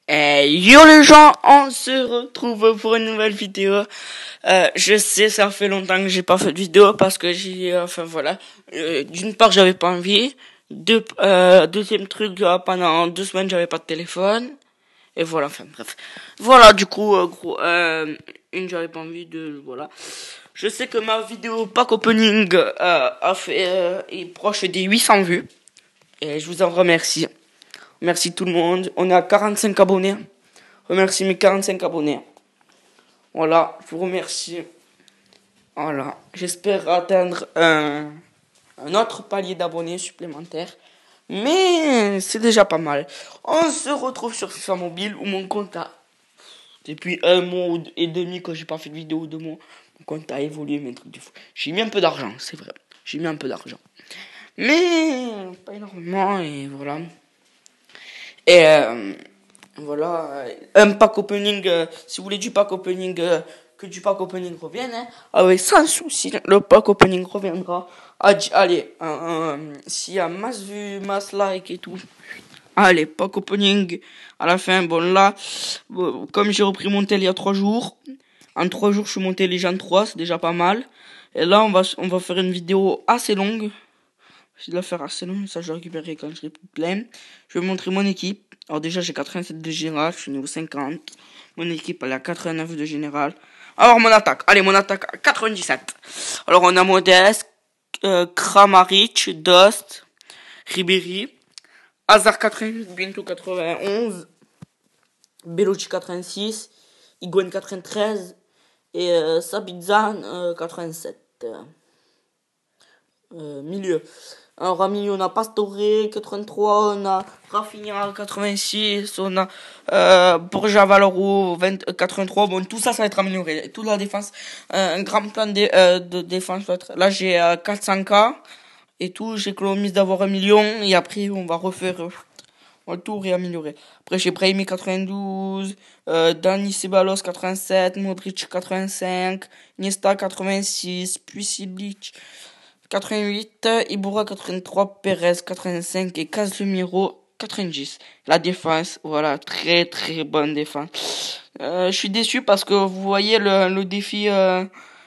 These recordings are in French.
Yo les gens, on se retrouve pour une nouvelle vidéo. Je sais, ça fait longtemps que j'ai pas fait de vidéo parce que d'une part j'avais pas envie. Deuxième truc, pendant 2 semaines j'avais pas de téléphone. Et voilà, enfin bref. Voilà, du coup, j'avais pas envie de, voilà. Je sais que ma vidéo pack opening est proche des 800 vues. Et je vous en remercie. Merci tout le monde. On est à 45 abonnés. Remercie mes 45 abonnés. Voilà, je vous remercie. Voilà, j'espère atteindre un autre palier d'abonnés supplémentaires. Mais c'est déjà pas mal. On se retrouve sur FIFA Mobile où mon compte a... Depuis 1 mois et demi que j'ai pas fait de vidéo, 2 mois, mon compte a évolué, mes trucs du fou. J'ai mis un peu d'argent, c'est vrai. J'ai mis un peu d'argent. Mais pas énormément, et voilà. Et voilà, un pack opening, si vous voulez du pack opening, que du pack opening revienne, hein, avec sans souci, le pack opening reviendra. Allez, s'il y a masse vues, masse like et tout, allez, pack opening à la fin. Bon là, comme j'ai repris mon tel il y a 3 jours, en 3 jours je suis monté Legend 3, c'est déjà pas mal. Et là on va faire une vidéo assez longue. Je vais la faire assez longue, ça je vais récupérer quand je serai plus plein. Je vais montrer mon équipe. Alors déjà j'ai 87 de général, je suis niveau 50. Mon équipe elle a 89 de général. Alors mon attaque, allez mon attaque à 97. Alors on a Modeste, Kramaric, Dost, Ribéry, Hazard 88, bientôt 91, Belotti 86, Higuain 93 et Sabitzer 87. Milieu. Alors, à milieu, on a Pastore, 83, on a Rafinha, 86, on a Borja Valero, 83. Bon, tout ça, ça va être amélioré. Toute la défense, un grand plan de défense va être... Là, j'ai 400K et tout. J'ai économisé d'avoir 1 million et après, on va refaire... on va tout réaméliorer. Après, j'ai Brahimi 92, Dani Ceballos 87, Modric 85, Iniesta 86, Puisilic 88, Ibura 83, Perez 85 et Casemiro 90. La défense, voilà, très très bonne défense. Je suis déçu parce que vous voyez le défi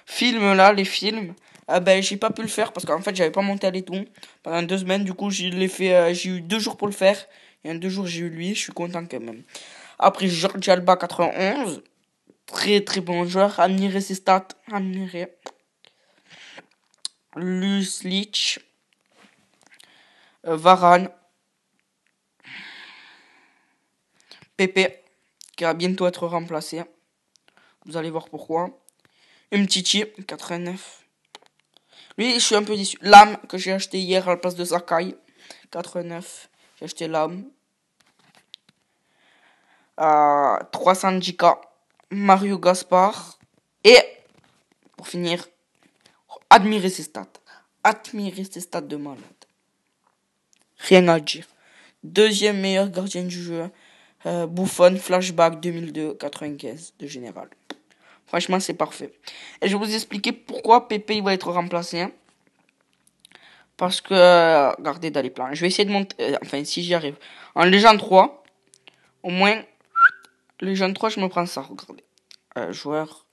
film là, les films. Ben j'ai pas pu le faire parce qu'en fait j'avais pas monté à tout pendant 2 semaines. Du coup j'ai eu 2 jours pour le faire et en 2 jours j'ai eu lui. Je suis content quand même. Après Jordi Alba 91, très très bon joueur. Admirez ses stats, admirez. Luslich, Varane, Pepe, qui va bientôt être remplacé. Vous allez voir pourquoi. Umtiti, 89. Lui, je suis un peu déçu. L'âme que j'ai acheté hier à la place de Sakai, 89. J'ai acheté l'âme. 310K. Mario Gaspar. Et, pour finir, admirez ses stats. Admirez ses stats de malade. Rien à dire. Deuxième meilleur gardien du jeu. Buffon, flashback 2002, 95 de général. Franchement, c'est parfait. Et je vais vous expliquer pourquoi Pepe il va être remplacé. Hein. Parce que, regardez dans les plans. Je vais essayer de monter, enfin, si j'y arrive. En Légende 3, au moins, Légende 3, je me prends ça. Regardez. Joueur,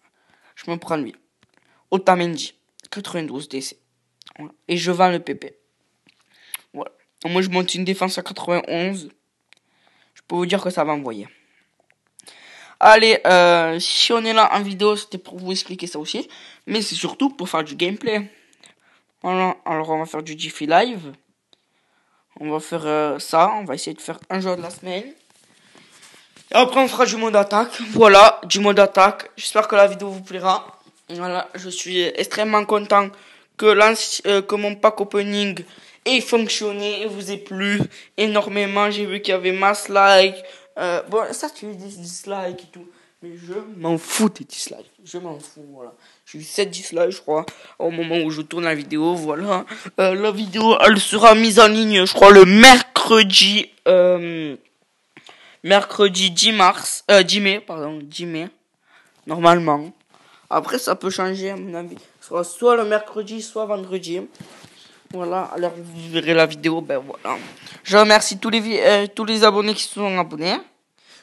je me prends lui. Otamendi, 92 DC. Voilà. Et je vends le Pepe. Voilà. Moi, je monte une défense à 91. Je peux vous dire que ça va envoyer. Allez, si on est là en vidéo, c'était pour vous expliquer ça aussi. Mais c'est surtout pour faire du gameplay. Voilà, alors on va faire du Jiffy Live. On va faire ça, on va essayer de faire un joueur de la semaine. Et après on fera du mode attaque. Voilà, du mode attaque. J'espère que la vidéo vous plaira. Voilà, je suis extrêmement content que mon pack opening ait fonctionné et vous ait plu énormément. J'ai vu qu'il y avait masse like. Bon, ça tu dis dislike et tout. Mais je m'en fous des dislikes. Je m'en fous, voilà. J'ai eu 7 dislikes, je crois, au moment où je tourne la vidéo, voilà. La vidéo, elle sera mise en ligne, je crois, le mercredi 10 mars, 10 mai, pardon, 10 mai, normalement. Après, ça peut changer, à mon avis. Ce sera soit le mercredi, soit vendredi. Voilà, alors vous verrez la vidéo, ben voilà. Je remercie tous les abonnés qui se sont abonnés.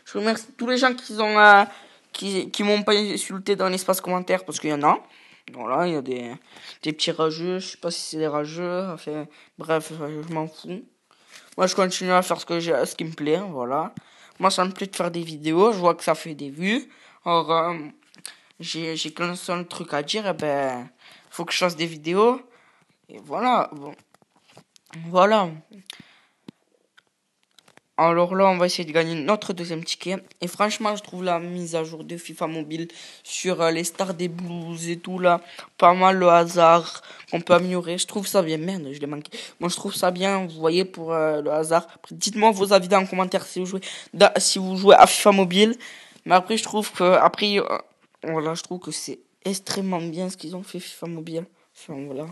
Je remercie tous les gens qui m'ont pas insulté dans l'espace commentaire, parce qu'il y en a. Voilà, il y a des petits rageux, je sais pas si c'est des rageux, enfin, bref, je m'en fous. Moi, je continue à faire ce qui me plaît, voilà. Moi, ça me plaît de faire des vidéos, je vois que ça fait des vues. Alors, j'ai qu'un seul truc à dire, et ben, faut que je fasse des vidéos. Et voilà, bon. Voilà. Alors là, on va essayer de gagner notre deuxième ticket. Et franchement, je trouve la mise à jour de FIFA Mobile sur les stars des Blues et tout là, pas mal le hasard qu'on peut améliorer. Je trouve ça bien. Merde, je l'ai manqué. Moi, je trouve ça bien, vous voyez, pour le hasard. Après, dites-moi vos avis dans les commentaires si vous jouez à FIFA Mobile. Mais après, je trouve que, voilà, je trouve que c'est extrêmement bien ce qu'ils ont fait FIFA Mobile. Enfin, voilà.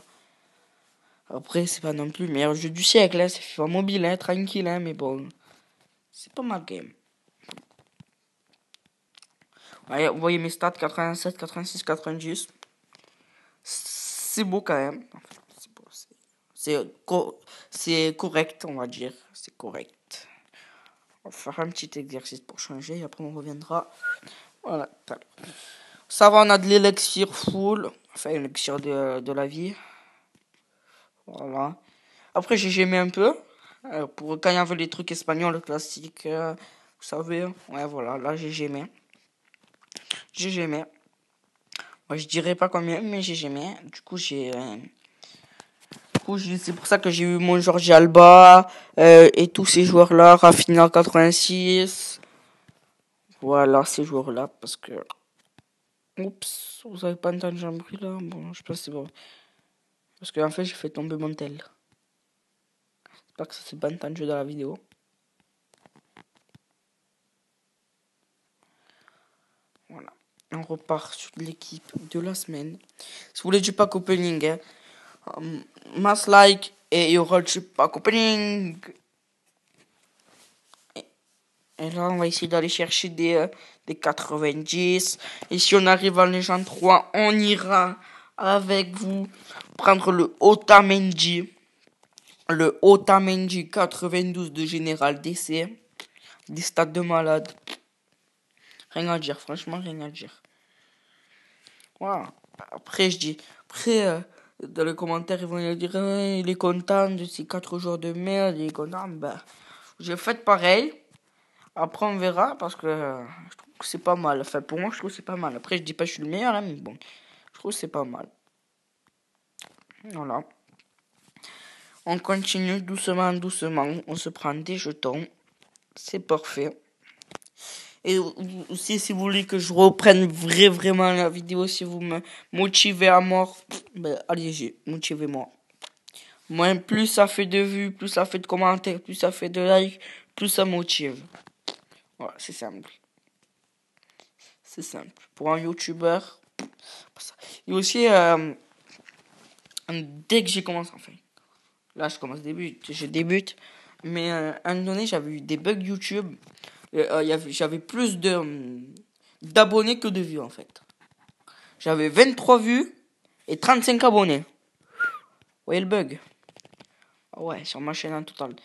Après, c'est pas non plus le meilleur jeu du siècle, hein, c'est FIFA Mobile, hein, tranquille, hein, mais bon. C'est pas ma game. Ouais, vous voyez mes stats, 87, 86, 90. C'est beau quand même. C'est beau, c'est correct, on va dire. C'est correct. On va faire un petit exercice pour changer et après on reviendra. Voilà. Ça va, on a de l'élixir full. Enfin, l'élixir de la vie. Voilà. Après, j'ai gémé un peu. Pour quand il y avait les trucs espagnols classiques. Vous savez. Ouais, voilà. Là, j'ai gémé. J'ai gémé. Moi, je dirais pas combien, mais j'ai gémé. Du coup, c'est pour ça que j'ai eu mon Jordi Alba et tous ces joueurs-là, Rafinha 86. Voilà, ces joueurs-là, parce que... Oups, vous avez pas entendu un bruit là? Bon, je pense que c'est bon. Parce qu'en fait, j'ai fait tomber mon tel. J'espère que ça s'est pas entendu dans la vidéo. Voilà. On repart sur l'équipe de la semaine. Si vous voulez du pack opening, hein, mass like et il y aura du pack opening. Et là, on va essayer d'aller chercher des 90. Et si on arrive en légende 3, on ira avec vous prendre le Otamendi. Le Otamendi 92 de Général DC. Des stats de malade. Rien à dire, franchement, rien à dire. Voilà. Après, dans les commentaires, ils vont dire il est content de ces 4 jours de merde. Il est content. Ben, j'ai fait pareil. Après, on verra parce que je trouve que c'est pas mal. Enfin, pour moi, je trouve que c'est pas mal. Après, je dis pas que je suis le meilleur, hein, mais bon, je trouve que c'est pas mal. Voilà. On continue doucement, doucement. On se prend des jetons. C'est parfait. Et aussi, si vous voulez que je reprenne vraiment la vidéo, si vous me motivez à mort, ben, allez-y, motivez-moi. Moi, plus ça fait de vues, plus ça fait de commentaires, plus ça fait de likes, plus ça motive. Voilà, c'est simple. C'est simple. Pour un youtubeur. Et aussi, dès que j'ai commencé, enfin, là je débute, mais à un moment donné, j'avais eu des bugs YouTube. J'avais plus d'abonnés que de vues en fait. J'avais 23 vues et 35 abonnés. Vous voyez le bug? Ouais, sur ma chaîne en total.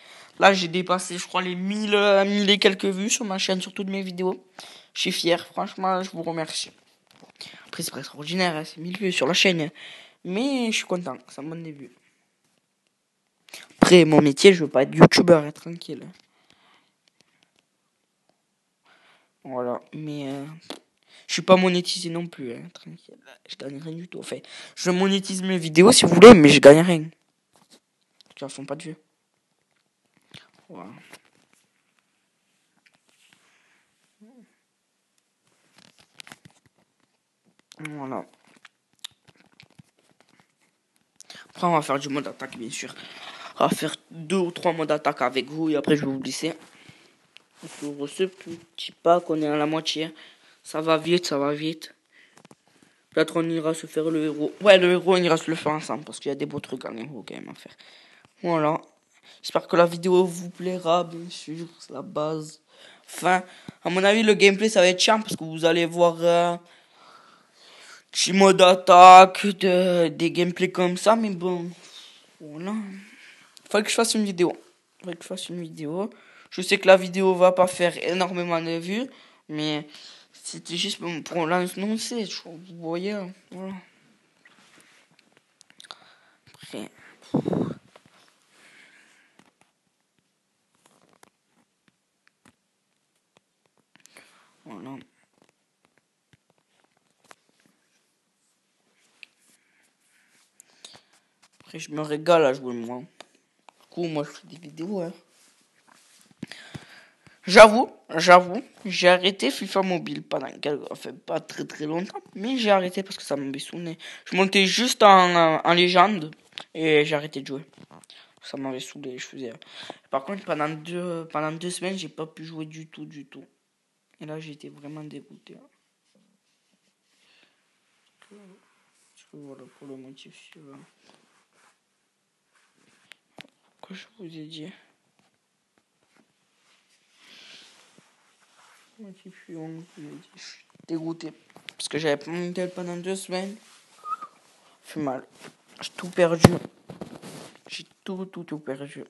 Là, j'ai dépassé, je crois, les 1000 et quelques vues sur ma chaîne, sur toutes mes vidéos. Je suis fier, franchement, je vous remercie. Après, c'est pas extraordinaire, hein, c'est 1000 vues sur la chaîne. Mais je suis content, ça me donne des vues. Après, mon métier, je veux pas être youtubeur, être tranquille. Voilà, mais je suis pas monétisé non plus, hein, tranquille. Je gagne rien du tout. Enfin, je monétise mes vidéos si vous voulez, mais je gagne rien. Tu vois, font pas de vues. Voilà. Voilà. Après, on va faire du mode attaque, bien sûr. On va faire 2 ou 3 modes d'attaque avec vous et après, je vais vous laisser. Pour ce petit pack, on est à la moitié. Ça va vite, ça va vite. Peut-être on ira se faire le héros. Ouais, le héros, on ira se le faire ensemble parce qu'il y a des beaux trucs en héros quand même à faire. Voilà. J'espère que la vidéo vous plaira, bien sûr, c'est la base. Enfin, à mon avis, le gameplay, ça va être chiant parce que vous allez voir petit mode attaque, des gameplays comme ça, mais bon, voilà. Faut que je fasse une vidéo. faudrait que je fasse une vidéo. Je sais que la vidéo va pas faire énormément de vues, mais c'était juste pour l'annoncer, vous voyez, hein, voilà. Après, voilà. Après, je me régale à jouer, moi. Du coup, moi, je fais des vidéos, hein. J'avoue, j'ai arrêté FIFA Mobile pendant enfin, pas très très longtemps, mais j'ai arrêté parce que ça m'avait saoulé. Je montais juste en légende et j'ai arrêté de jouer. Ça m'avait saoulé, je faisais. Par contre, pendant 2 semaines, j'ai pas pu jouer du tout, du tout. Et là, j'étais vraiment dégoûté. Voilà pour le motif suivant. Quoi je vous ai dit? Motif suivant, je suis dégoûté. Parce que j'avais pas mon tel pendant 2 semaines. Fait mal. J'ai tout perdu. J'ai tout perdu.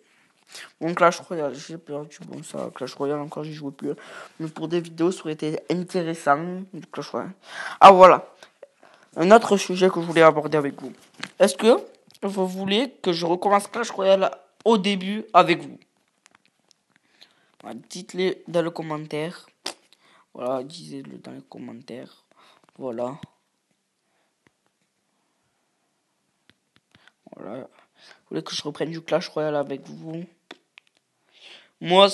Bon, Clash Royale, j'ai perdu. Bon, ça, Clash Royale, encore, j'y jouais plus. Mais pour des vidéos, ça aurait été intéressant. Clash Royale. Ah, voilà. Un autre sujet que je voulais aborder avec vous. Est-ce que vous voulez que je recommence Clash Royale au début avec vous? Dites-le dans le commentaire. Voilà, disez-le dans les commentaires. Voilà. Voilà. Vous voulez que je reprenne du Clash Royale avec vous? Moi,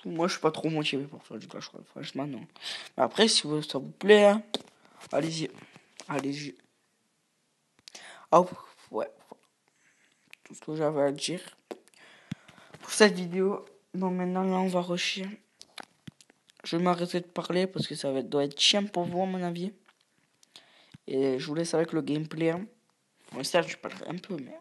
moi, je suis pas trop motivé pour faire du Clash Royale. Franchement, non. Mais après, si ça vous plaît, hein, allez-y. Allez-y. Ah, ouais. Tout ce que j'avais à dire pour cette vidéo. Bon, maintenant, là, on va rusher. Je vais m'arrêter de parler parce que doit être chiant pour vous, à mon avis. Et je vous laisse avec le gameplay. Hein. Bon, certes, je parlerai un peu, mais...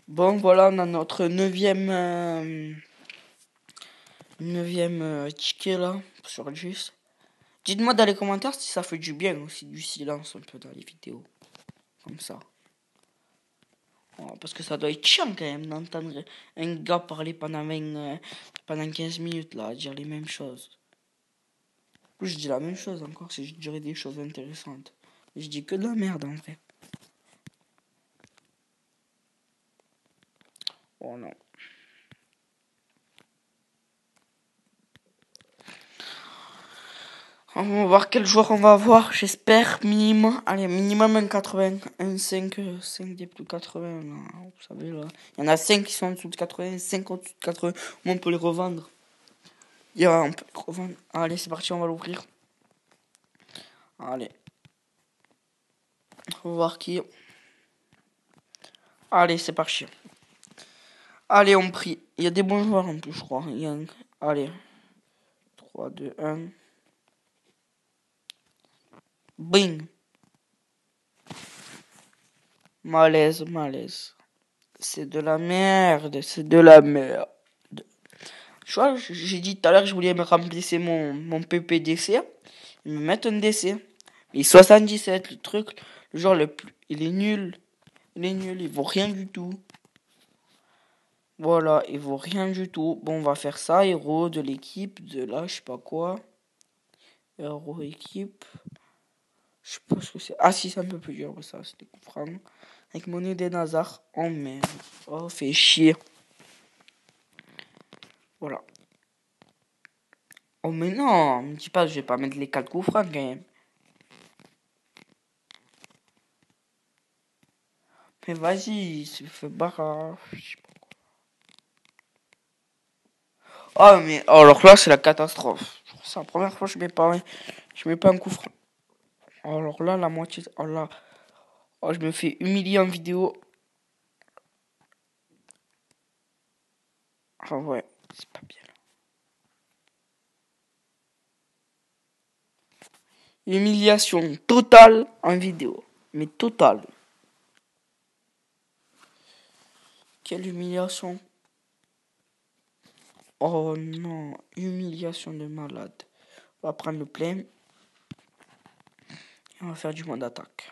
Bon, voilà, on a notre neuvième ticket, là, sur Jus. Dites-moi dans les commentaires si ça fait du bien aussi, du silence un peu dans les vidéos. Comme ça. Oh, parce que ça doit être chiant quand même d'entendre un gars parler pendant 15 minutes là, à dire les mêmes choses. Plus je dis la même chose encore si je dirais des choses intéressantes. Mais je dis que de la merde en vrai. Oh non. On va voir quel joueur on va avoir, j'espère minimum. Allez, minimum un 80, un 5 des plus 80 là. Vous savez là. Il y en a 5 qui sont en dessous de 80, 5 en dessous de 80. On peut les revendre. On peut les revendre. Allez, c'est parti, on va l'ouvrir. Allez. On va voir qui. Allez, c'est parti. Allez, on prie. Il y a des bons joueurs en plus, je crois. Allez. 3, 2, 1. Bing. Malaise. C'est de la merde. C'est de la merde. Tu vois, j'ai dit tout à l'heure que je voulais me remplacer mon PPDC. Ils me mettent un DC. Mais 77, le truc. Le genre le plus. Il est nul. Il vaut rien du tout. Voilà, il vaut rien du tout. Bon, on va faire ça. Héros de l'équipe. De là, je sais pas quoi. Héros équipe. Je sais pas ce que c'est. Ah si, c'est un peu plus dur ça, c'était coup franc. Avec mon Eden Hazard. Oh merde. Oh, fait chier. Voilà. Oh mais non, me dis pas, je vais pas mettre les 4 coups francs quand même. Mais vas-y, c'est fait barrage. Oh mais oh, alors là c'est la catastrophe. C'est la première fois que je mets pas un coup franc. Alors là la moitié. Oh là. Oh, je me fais humilier en vidéo. Ah ouais, c'est pas bien. Humiliation totale en vidéo. Mais totale. Quelle humiliation. Oh non, humiliation de malade. On va prendre le plein. Et on va faire du mode attaque.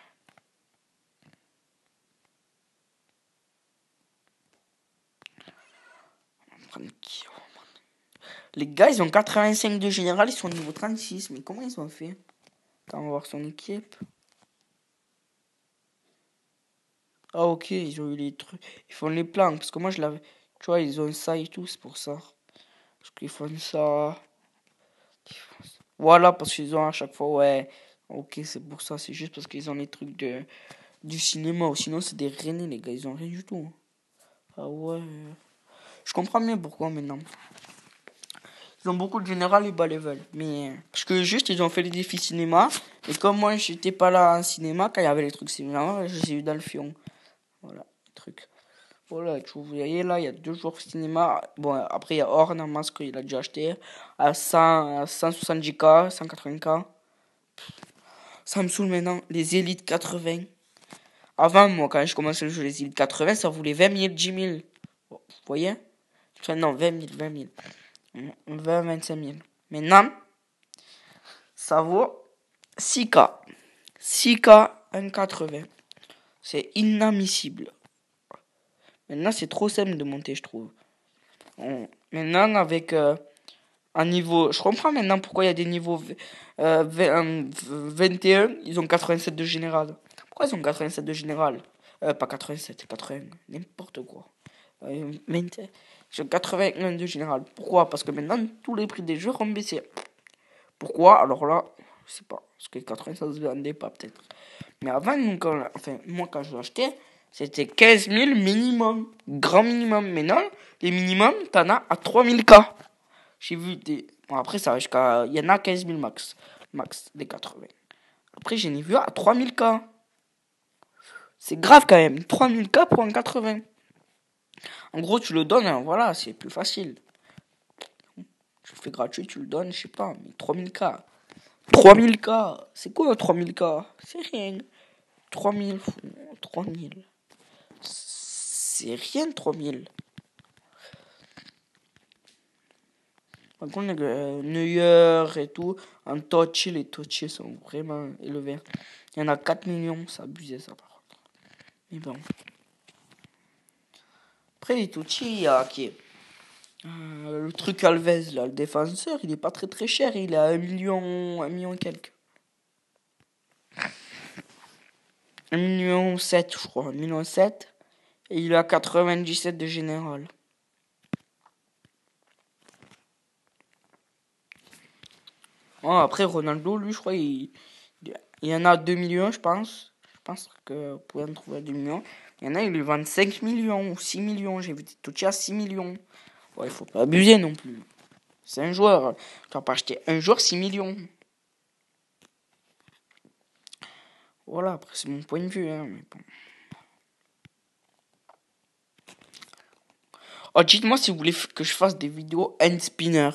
On va prendre qui? Les gars, ils ont 85 de général, ils sont au niveau 36. Mais comment ils ont fait? Attends, on va voir son équipe. Ah ok, ils ont eu les trucs. Ils font les plans. Parce que moi, je l'avais... Tu vois, ils ont ça et tout, c'est pour ça. Parce qu'ils font ça. Voilà, parce qu'ils ont à chaque fois, ouais. Ok, c'est pour ça. C'est juste parce qu'ils ont les trucs du cinéma. Sinon, c'est des rennais, les gars. Ils ont rien du tout. Ah ouais. Je comprends mieux pourquoi maintenant. Ils ont beaucoup de général et bas level. Mais. Parce que juste, ils ont fait les défis cinéma. Et comme moi, j'étais pas là en cinéma, quand il y avait les trucs cinéma, je les ai eu dans le fion. Voilà, les trucs. Voilà, vous voyez là, il y a 2 jours cinéma. Bon, après, il y a Orne en masque, il a déjà acheté. À 170K, 180K. Ça me saoule maintenant. Les élites 80. Avant, moi, quand je commençais à jouer les élites 80, ça voulait 20 000, 10 000. Vous voyez? Enfin, non, 20 000, 20 000. 20, 25 000. Maintenant, ça vaut 6K. 6K, 1,80. C'est inadmissible. Maintenant, c'est trop simple de monter, je trouve. Maintenant, avec un niveau... Je comprends maintenant pourquoi il y a des niveaux 21, ils ont 87 de général. Pourquoi ils ont 87 de général? Pas 87, 80, n'importe quoi. 20, ils ont 81 de général. Pourquoi? Parce que maintenant, tous les prix des jeux ont baissé. Pourquoi? Alors là, je sais pas. Parce que 80, ça se vendait pas, peut-être. Mais avant, moi, quand je l'achetais, c'était 15 000 minimum. Grand minimum. Mais non, les minimums, t'en as à 3000K. J'ai vu des... Bon, après, ça va jusqu'à... Il y en a 15 000 max. Max, des 80. Après, j'en ai vu à 3000K. C'est grave quand même. 3000K pour un 80. En gros, tu le donnes, hein, voilà, c'est plus facile. Tu le fais gratuit, tu le donnes, je sais pas, mais 3000K. 3000K. C'est quoi 3000K? C'est rien. 3000. 3000. C'est rien 3000. Par contre, Neuer et tout, en touch, les touchés sont vraiment élevés. Il y en a 4 millions, c'est abusé ça par contre. Mais bon. Après les touchés, il y a qui le truc Alves, là, le défenseur, il est pas très très cher, il a 1 million quelques. 1,7 million, je crois, 1,7 million. Et il a 97 de général. Oh, après, Ronaldo, lui, je crois, il y en a 2 millions, je pense. Je pense que vous pouvez en trouver 2 millions. Il y en a, ils lui vendent 5 millions ou 6 millions. J'ai vu des touchés à 6 millions. Ouais, il faut pas abuser non plus. C'est un joueur. Tu vas pas acheter un joueur 6 millions. Voilà, après, c'est mon point de vue. Hein, mais bon. Oh, dites-moi si vous voulez que je fasse des vidéos hand spinner.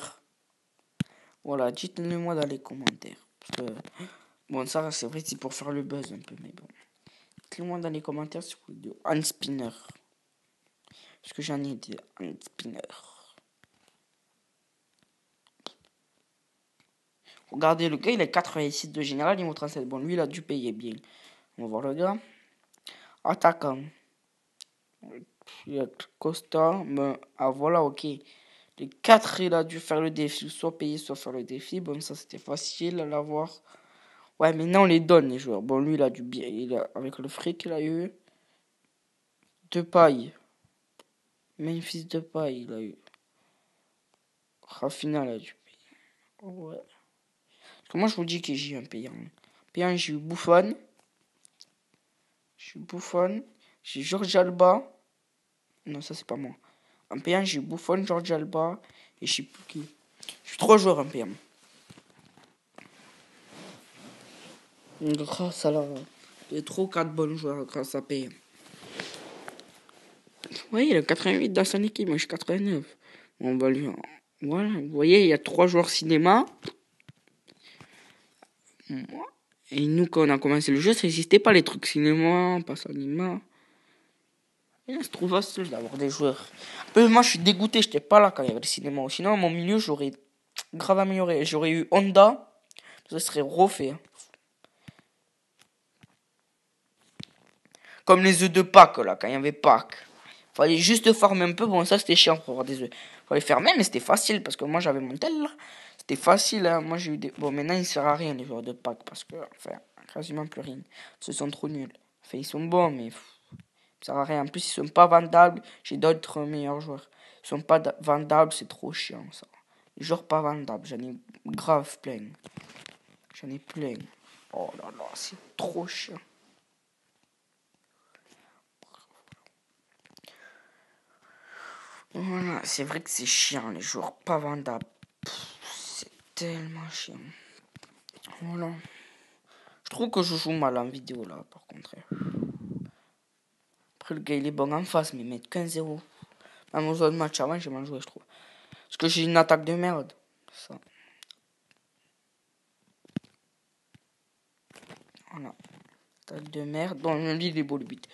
Voilà, dites-le moi dans les commentaires. Parce que, bon, ça, c'est vrai, c'est pour faire le buzz un peu, mais bon. Dites-le moi dans les commentaires si vous voulez des hand spinner. Parce que j'en ai des hand spinner. Regardez, le gars, il a 86 de général, niveau 37. Bon, lui, il a dû payer bien. On va voir le gars. Attaquant. Il a Costa. Mais, ah, voilà, ok. Les 4, il a dû faire le défi. Soit payer, soit faire le défi. Bon, ça, c'était facile à l'avoir. Ouais, maintenant, on les donne, les joueurs. Bon, lui, il a dû bien. Avec le fric qu'il a eu. De paille. Memphis de paille, il a eu. Rafinha, il a dû payer. Ouais. Comment je vous dis que j'ai un payant? Payant, j'ai eu Buffon. J'ai eu Buffon. J'ai George Alba. Non, ça, c'est pas moi. En payant, j'ai eu Buffon, George Alba. Et je sais plus qui. J'ai 3 joueurs en payant. Grâce à la... J'ai trop 4 bons joueurs grâce à payant. Oui, il a 88 dans son équipe. Moi, je suis 89. On va lui... Voilà, vous voyez, il y a 3 joueurs cinéma. Moi. Et nous, quand on a commencé le jeu, ça n'existait pas les trucs cinéma, pas cinéma. Et je trouve facile d'avoir des joueurs. Moi, je suis dégoûté, j'étais pas là quand il y avait le cinéma. Sinon, mon milieu, j'aurais grave amélioré. J'aurais eu Honda, ça serait refait. Comme les œufs de Pâques, là, quand il y avait Pâques. Fallait juste farmer un peu. Bon, ça, c'était chiant pour avoir des œufs. Fallait farmer, mais c'était facile, parce que moi, j'avais mon tel, là. C'était facile, hein. Moi, j'ai eu des... Bon, maintenant, ils servent à rien, les joueurs de Pâques, parce que, enfin, quasiment plus rien. Ils sont trop nuls. Enfin, ils sont bons, mais... ça sert à rien. En plus, ils sont pas vendables. J'ai d'autres meilleurs joueurs. Ils sont pas vendables, c'est trop chiant, ça. Les joueurs pas vendables, j'en ai grave plein. J'en ai plein. Oh là là, c'est trop chiant. Voilà, c'est vrai que c'est chiant, les joueurs pas vendables. C'est tellement chiant. Voilà. Je trouve que je joue mal en vidéo, là, par contre. Après, le gars, il est bon en face, mais mettre 15-0. Même aux autres matchs avant, j'ai mal joué, je trouve. Parce que j'ai une attaque de merde. Ça. Voilà. Attaque de merde. Bon, lui, il est beau, le but.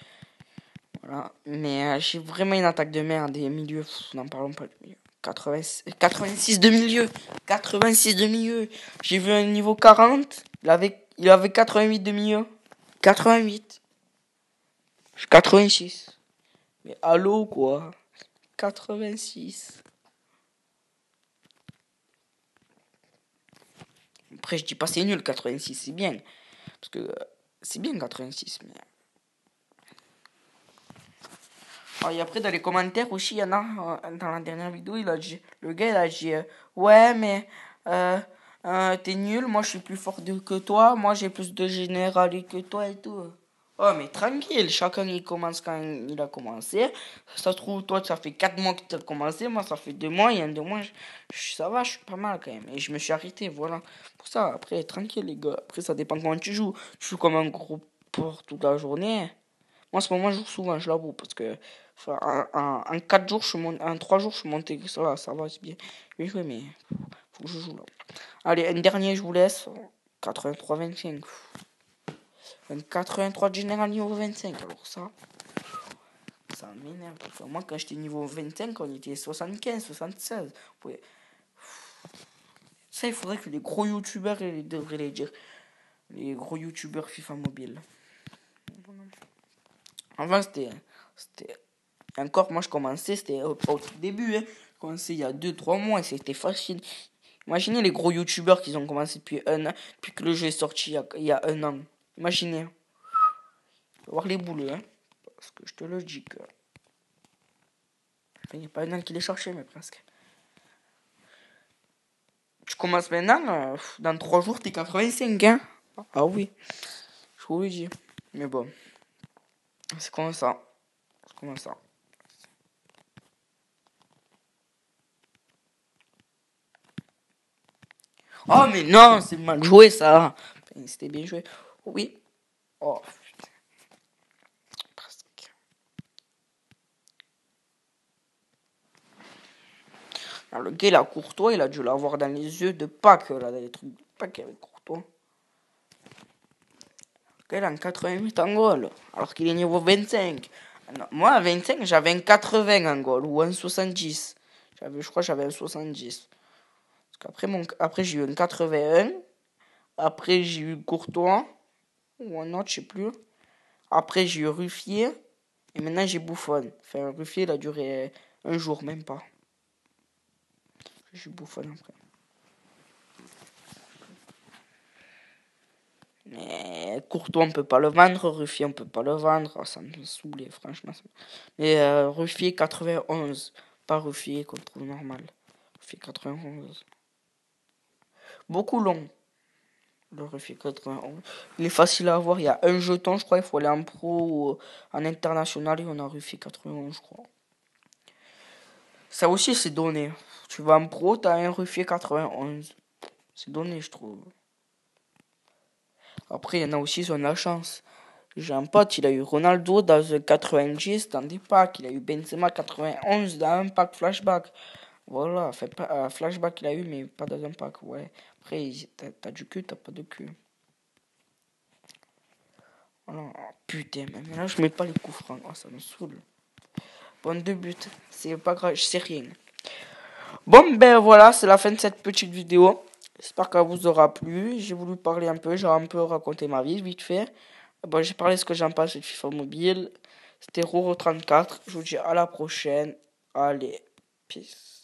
Voilà. Mais j'ai vraiment une attaque de merde. Et milieu, n'en parlons pas. 86 de milieu. 86 de milieu. J'ai vu un niveau 40. Il avait 88 de milieu. 88. Je suis 86. Mais allô, quoi. 86. Après, je dis pas c'est nul, 86, c'est bien. Parce que c'est bien 86, mais... Ah, et après, dans les commentaires aussi, il y en a, dans la dernière vidéo, le gars, il a dit, ouais, mais t'es nul, moi je suis plus fort que toi, moi j'ai plus de général que toi et tout. Oh, mais tranquille, chacun il commence quand il a commencé. Ça se trouve, toi, ça fait 4 mois que tu as commencé, moi ça fait 2 mois, et en 2 mois, ça va, je suis pas mal quand même. Et je me suis arrêté, voilà. Pour ça, après, tranquille, les gars. Après, ça dépend comment tu joues. Tu joues comme un gros porc toute la journée. Moi, en ce moment, je joue souvent, je l'avoue, parce que enfin, en 4 jours, en 3 jours, je suis monté, ça va, c'est bien. Bien joué, mais faut que je joue là. Allez, un dernier, je vous laisse. 83-25. Un 83 de général niveau 25, alors ça m'énerve. Moi, quand j'étais niveau 25, on était 75, 76. Ouais. Ça, il faudrait que les gros youtubeurs devraient les dire. Les gros youtubeurs FIFA mobile. Enfin, c'était encore, moi je commençais, c'était au début, hein. Je commençais il y a 2-3 mois et c'était facile. Imaginez les gros youtubeurs qui ont commencé depuis un an, depuis que le jeu est sorti il y a un an. Imaginez. Faut voir les boules, hein. Parce que je te le dis que... Enfin, il n'y a pas un an qui l'est cherché, mais presque. Tu commences maintenant, dans 3 jours, t'es 85, hein. Ah oui, je vous le dis. Mais bon, c'est comme ça. C'est comme ça. Oh, mais non, c'est mal joué ça. Enfin, c'était bien joué. Oui. Oh, putain. Presque. Alors, le gars, il a Courtois, il a dû l'avoir dans les yeux de Pâques, là, dans les trucs de Pâques avec Courtois. Le gars, il a un 88 en goal, alors qu'il est niveau 25. Non, moi, à 25, j'avais un 80 en goal, ou un 70. Je crois que j'avais un 70. Parce après j'ai eu un 81. Après, j'ai eu Courtois. Ou un autre, je sais plus. Après, j'ai eu Ruffier. Et maintenant, j'ai Buffon. Enfin, Ruffier, il a duré un jour, même pas. J'ai eu Buffon après. Mais Courtois, on peut pas le vendre. Ruffier, on peut pas le vendre. Oh, ça me saoulait, franchement. Mais Ruffier 91. Pas Ruffier qu'on trouve normal. Ruffier 91. Beaucoup long. Le Ruffier 91. Il est facile à avoir. Il y a un jeton, je crois. Il faut aller en pro ou en international. Et on a Ruffier 91, je crois. Ça aussi, c'est donné. Tu vas en pro, t'as un Ruffier 91. C'est donné, je trouve. Après, il y en a aussi, ils ont de la chance. J'ai un pote, il a eu Ronaldo dans un 90 dans des packs. Il a eu Benzema 91 dans un pack flashback. Voilà, enfin, flashback il a eu, mais pas dans un pack, ouais. Après, t'as du cul, t'as pas de cul. Oh non, putain, même là, je mets pas les coups francs. Oh, ça me saoule. Bon, 2 buts. C'est pas grave, je sais rien. Bon, ben voilà, c'est la fin de cette petite vidéo. J'espère qu'elle vous aura plu. J'ai voulu parler un peu, j'ai un peu raconté ma vie, vite fait. Bon, j'ai parlé de ce que j'en pense de FIFA Mobile. C'était Roro34. Je vous dis à la prochaine. Allez, peace.